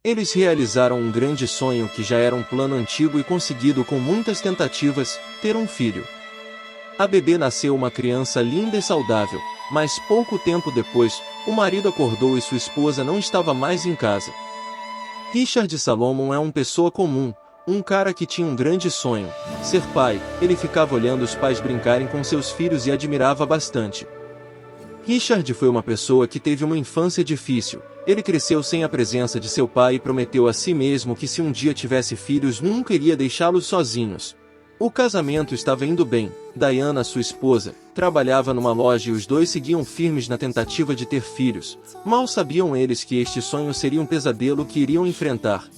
Eles realizaram um grande sonho que já era um plano antigo e conseguido com muitas tentativas, ter um filho. A bebê nasceu uma criança linda e saudável, mas pouco tempo depois, o marido acordou e sua esposa não estava mais em casa. Richard Salomon é uma pessoa comum, um cara que tinha um grande sonho, ser pai. Ele ficava olhando os pais brincarem com seus filhos e admirava bastante. Richard foi uma pessoa que teve uma infância difícil. Ele cresceu sem a presença de seu pai e prometeu a si mesmo que se um dia tivesse filhos nunca iria deixá-los sozinhos. O casamento estava indo bem. Diana, sua esposa, trabalhava numa loja e os dois seguiam firmes na tentativa de ter filhos. Mal sabiam eles que este sonho seria um pesadelo que iriam enfrentar.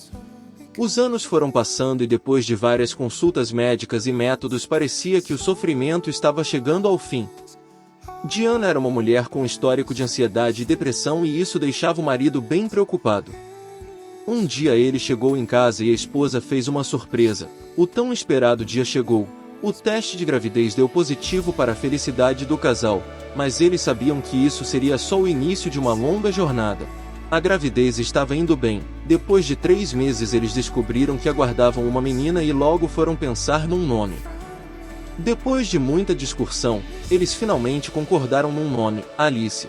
Os anos foram passando e depois de várias consultas médicas e métodos parecia que o sofrimento estava chegando ao fim. Diana era uma mulher com histórico de ansiedade e depressão e isso deixava o marido bem preocupado. Um dia ele chegou em casa e a esposa fez uma surpresa. O tão esperado dia chegou. O teste de gravidez deu positivo para a felicidade do casal, mas eles sabiam que isso seria só o início de uma longa jornada. A gravidez estava indo bem. Depois de 3 meses eles descobriram que aguardavam uma menina e logo foram pensar num nome. Depois de muita discussão, eles finalmente concordaram num nome, Alice.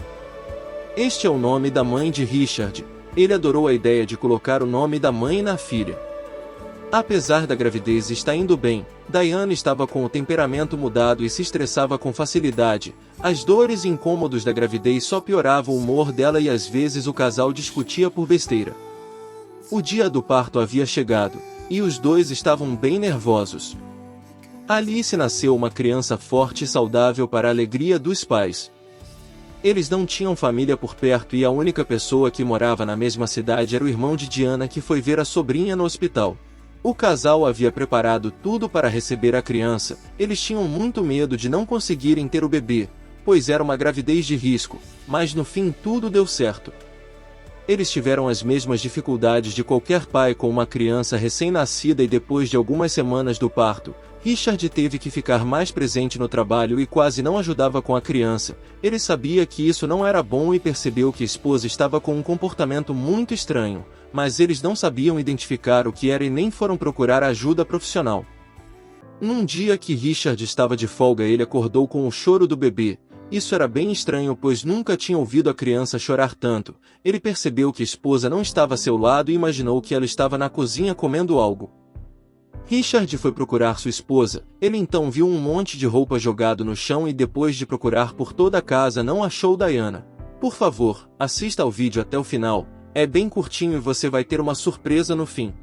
Este é o nome da mãe de Richard. Ele adorou a ideia de colocar o nome da mãe na filha. Apesar da gravidez estar indo bem, Diana estava com o temperamento mudado e se estressava com facilidade. As dores e incômodos da gravidez só pioravam o humor dela e às vezes o casal discutia por besteira. O dia do parto havia chegado, e os dois estavam bem nervosos. Alice nasceu uma criança forte e saudável para a alegria dos pais. Eles não tinham família por perto e a única pessoa que morava na mesma cidade era o irmão de Diana que foi ver a sobrinha no hospital. O casal havia preparado tudo para receber a criança. Eles tinham muito medo de não conseguirem ter o bebê, pois era uma gravidez de risco, mas no fim tudo deu certo. Eles tiveram as mesmas dificuldades de qualquer pai com uma criança recém-nascida e depois de algumas semanas do parto, Richard teve que ficar mais presente no trabalho e quase não ajudava com a criança. Ele sabia que isso não era bom e percebeu que a esposa estava com um comportamento muito estranho, mas eles não sabiam identificar o que era e nem foram procurar ajuda profissional. Num dia que Richard estava de folga, ele acordou com o choro do bebê. Isso era bem estranho, pois nunca tinha ouvido a criança chorar tanto. Ele percebeu que a esposa não estava a seu lado e imaginou que ela estava na cozinha comendo algo. Richard foi procurar sua esposa. Ele então viu um monte de roupa jogado no chão e depois de procurar por toda a casa não achou Diana. Por favor, assista ao vídeo até o final. É bem curtinho e você vai ter uma surpresa no fim.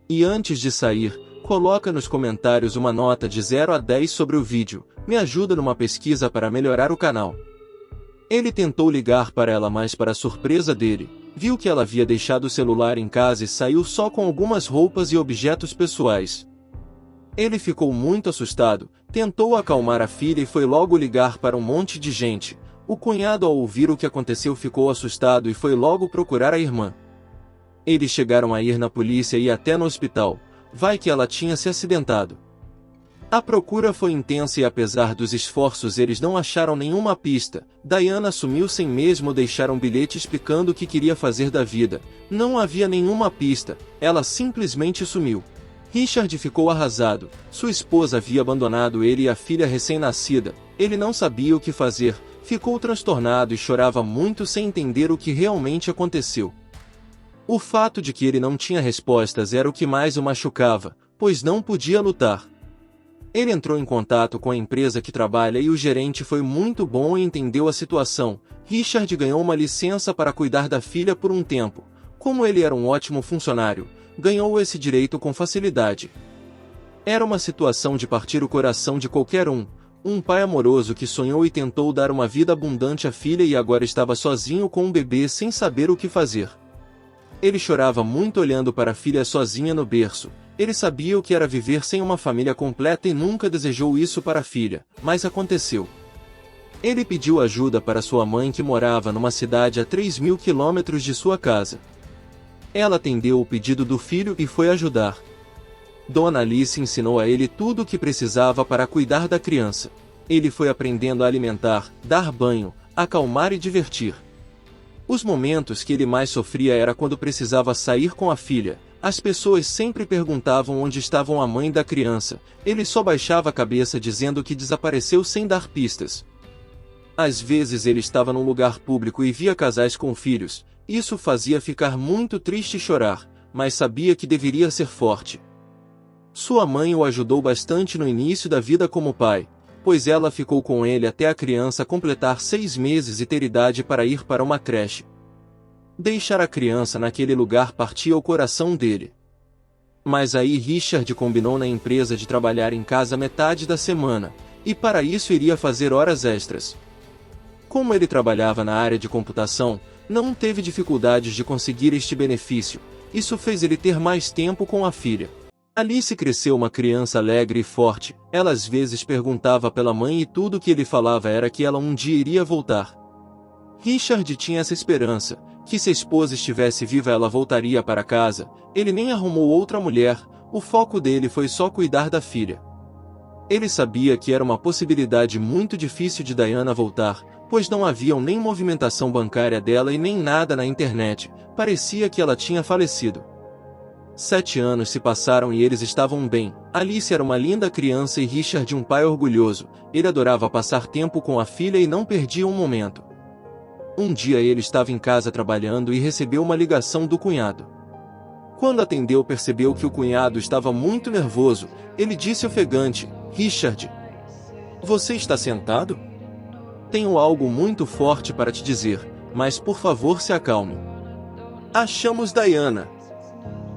E antes de sair, coloca nos comentários uma nota de 0 a 10 sobre o vídeo. Me ajuda numa pesquisa para melhorar o canal. Ele tentou ligar para ela, mas para surpresa dele, viu que ela havia deixado o celular em casa e saiu só com algumas roupas e objetos pessoais. Ele ficou muito assustado, tentou acalmar a filha e foi logo ligar para um monte de gente. O cunhado, ao ouvir o que aconteceu, ficou assustado e foi logo procurar a irmã. Eles chegaram a ir na polícia e até no hospital. Vai que ela tinha se acidentado. A procura foi intensa e apesar dos esforços eles não acharam nenhuma pista. Diana sumiu sem mesmo deixar um bilhete explicando o que queria fazer da vida. Não havia nenhuma pista, ela simplesmente sumiu. Richard ficou arrasado. Sua esposa havia abandonado ele e a filha recém-nascida. Ele não sabia o que fazer, ficou transtornado e chorava muito sem entender o que realmente aconteceu. O fato de que ele não tinha respostas era o que mais o machucava, pois não podia lutar. Ele entrou em contato com a empresa que trabalha e o gerente foi muito bom e entendeu a situação. Richard ganhou uma licença para cuidar da filha por um tempo. Como ele era um ótimo funcionário, ganhou esse direito com facilidade. Era uma situação de partir o coração de qualquer um. Um pai amoroso que sonhou e tentou dar uma vida abundante à filha e agora estava sozinho com um bebê sem saber o que fazer. Ele chorava muito olhando para a filha sozinha no berço. Ele sabia o que era viver sem uma família completa e nunca desejou isso para a filha, mas aconteceu. Ele pediu ajuda para sua mãe que morava numa cidade a 3.000 quilômetros de sua casa. Ela atendeu o pedido do filho e foi ajudar. Dona Alice ensinou a ele tudo o que precisava para cuidar da criança. Ele foi aprendendo a alimentar, dar banho, acalmar e divertir. Os momentos que ele mais sofria era quando precisava sair com a filha. As pessoas sempre perguntavam onde estavam a mãe da criança. Ele só baixava a cabeça dizendo que desapareceu sem dar pistas. Às vezes ele estava num lugar público e via casais com filhos. Isso fazia ficar muito triste e chorar, mas sabia que deveria ser forte. Sua mãe o ajudou bastante no início da vida como pai, pois ela ficou com ele até a criança completar 6 meses e ter idade para ir para uma creche. Deixar a criança naquele lugar partia o coração dele. Mas aí Richard combinou na empresa de trabalhar em casa metade da semana, e para isso iria fazer horas extras. Como ele trabalhava na área de computação, não teve dificuldades de conseguir este benefício. Isso fez ele ter mais tempo com a filha. Alice cresceu uma criança alegre e forte. Ela às vezes perguntava pela mãe e tudo que ele falava era que ela um dia iria voltar. Richard tinha essa esperança, que se a esposa estivesse viva ela voltaria para casa. Ele nem arrumou outra mulher, o foco dele foi só cuidar da filha. Ele sabia que era uma possibilidade muito difícil de Diana voltar, pois não havia nem movimentação bancária dela e nem nada na internet. Parecia que ela tinha falecido. 7 anos se passaram e eles estavam bem. Alice era uma linda criança e Richard um pai orgulhoso. Ele adorava passar tempo com a filha e não perdia um momento. Um dia ele estava em casa trabalhando e recebeu uma ligação do cunhado. Quando atendeu, percebeu que o cunhado estava muito nervoso. Ele disse ofegante: "Richard, você está sentado? Tenho algo muito forte para te dizer, mas por favor se acalme. Achamos Diana.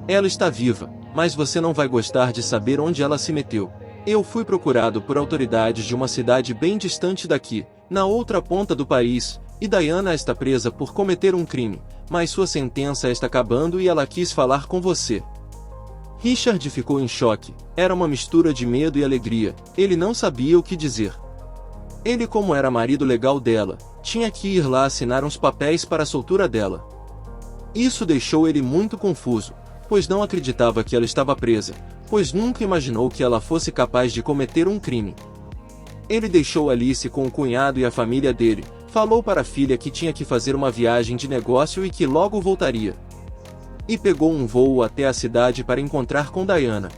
Ela está viva, mas você não vai gostar de saber onde ela se meteu. Eu fui procurado por autoridades de uma cidade bem distante daqui, na outra ponta do país, e Diana está presa por cometer um crime, mas sua sentença está acabando e ela quis falar com você." Richard ficou em choque. Era uma mistura de medo e alegria. Ele não sabia o que dizer. Ele, como era marido legal dela, tinha que ir lá assinar uns papéis para a soltura dela. Isso deixou ele muito confuso, pois não acreditava que ela estava presa, pois nunca imaginou que ela fosse capaz de cometer um crime. Ele deixou Alice com o cunhado e a família dele, falou para a filha que tinha que fazer uma viagem de negócio e que logo voltaria. E pegou um voo até a cidade para encontrar com Diana.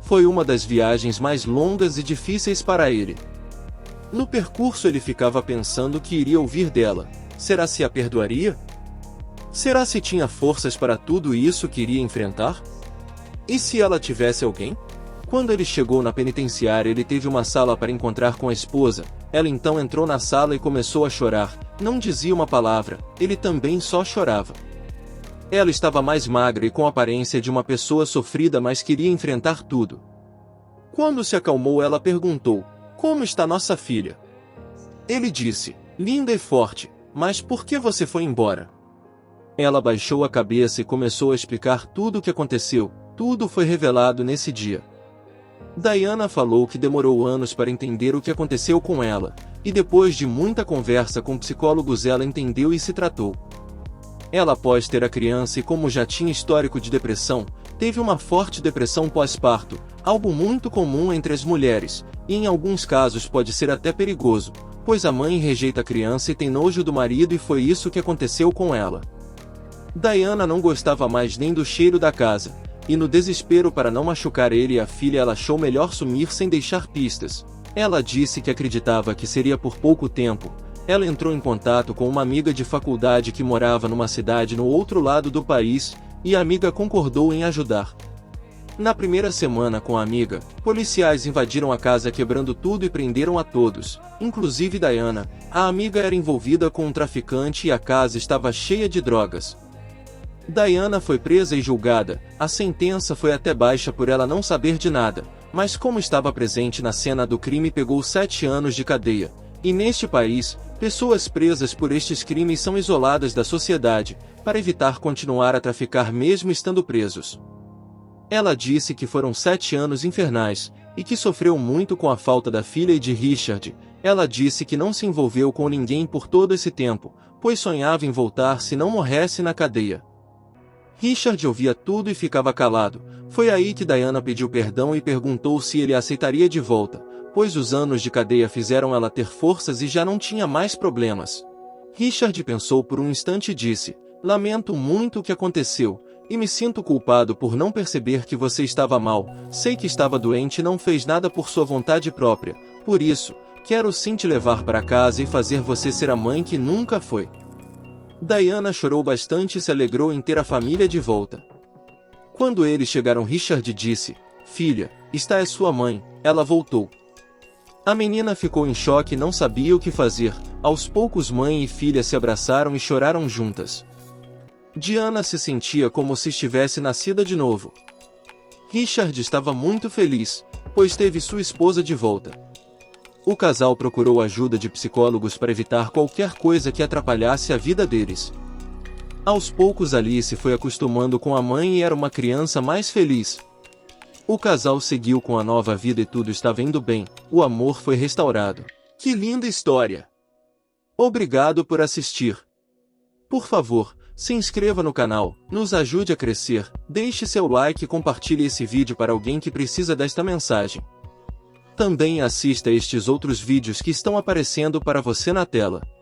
Foi uma das viagens mais longas e difíceis para ele. No percurso ele ficava pensando que iria ouvir dela. Será se a perdoaria? Será se tinha forças para tudo isso que iria enfrentar? E se ela tivesse alguém? Quando ele chegou na penitenciária, ele teve uma sala para encontrar com a esposa. Ela então entrou na sala e começou a chorar. Não dizia uma palavra, ele também só chorava. Ela estava mais magra e com a aparência de uma pessoa sofrida, mas queria enfrentar tudo. Quando se acalmou, ela perguntou: "Como está nossa filha?" Ele disse: "Linda e forte, mas por que você foi embora?" Ela baixou a cabeça e começou a explicar tudo o que aconteceu. Tudo foi revelado nesse dia. Diana falou que demorou anos para entender o que aconteceu com ela, e depois de muita conversa com psicólogos ela entendeu e se tratou. Ela, após ter a criança e como já tinha histórico de depressão, teve uma forte depressão pós-parto, algo muito comum entre as mulheres, e em alguns casos pode ser até perigoso, pois a mãe rejeita a criança e tem nojo do marido, e foi isso que aconteceu com ela. Diana não gostava mais nem do cheiro da casa, e no desespero para não machucar ele e a filha ela achou melhor sumir sem deixar pistas. Ela disse que acreditava que seria por pouco tempo. Ela entrou em contato com uma amiga de faculdade que morava numa cidade no outro lado do país, e a amiga concordou em ajudar. Na primeira semana com a amiga, policiais invadiram a casa quebrando tudo e prenderam a todos, inclusive Diana. A amiga era envolvida com um traficante e a casa estava cheia de drogas. Diana foi presa e julgada. A sentença foi até baixa por ela não saber de nada, mas como estava presente na cena do crime pegou 7 anos de cadeia. E neste país, pessoas presas por estes crimes são isoladas da sociedade, para evitar continuar a traficar mesmo estando presos. Ela disse que foram 7 anos infernais, e que sofreu muito com a falta da filha e de Richard. Ela disse que não se envolveu com ninguém por todo esse tempo, pois sonhava em voltar se não morresse na cadeia. Richard ouvia tudo e ficava calado. Foi aí que Diana pediu perdão e perguntou se ele a aceitaria de volta, pois os anos de cadeia fizeram ela ter forças e já não tinha mais problemas. Richard pensou por um instante e disse: lamento muito o que aconteceu, e me sinto culpado por não perceber que você estava mal. Sei que estava doente e não fez nada por sua vontade própria. Por isso, quero sim te levar para casa e fazer você ser a mãe que nunca foi. Diana chorou bastante e se alegrou em ter a família de volta. Quando eles chegaram, Richard disse: filha, esta é sua mãe. Ela voltou. A menina ficou em choque e não sabia o que fazer. Aos poucos, mãe e filha se abraçaram e choraram juntas. Diana se sentia como se estivesse nascida de novo. Richard estava muito feliz, pois teve sua esposa de volta. O casal procurou ajuda de psicólogos para evitar qualquer coisa que atrapalhasse a vida deles. Aos poucos, Alice foi acostumando com a mãe e era uma criança mais feliz. O casal seguiu com a nova vida e tudo estava indo bem, o amor foi restaurado. Que linda história! Obrigado por assistir. Por favor, se inscreva no canal, nos ajude a crescer, deixe seu like e compartilhe esse vídeo para alguém que precisa desta mensagem. Também assista estes outros vídeos que estão aparecendo para você na tela.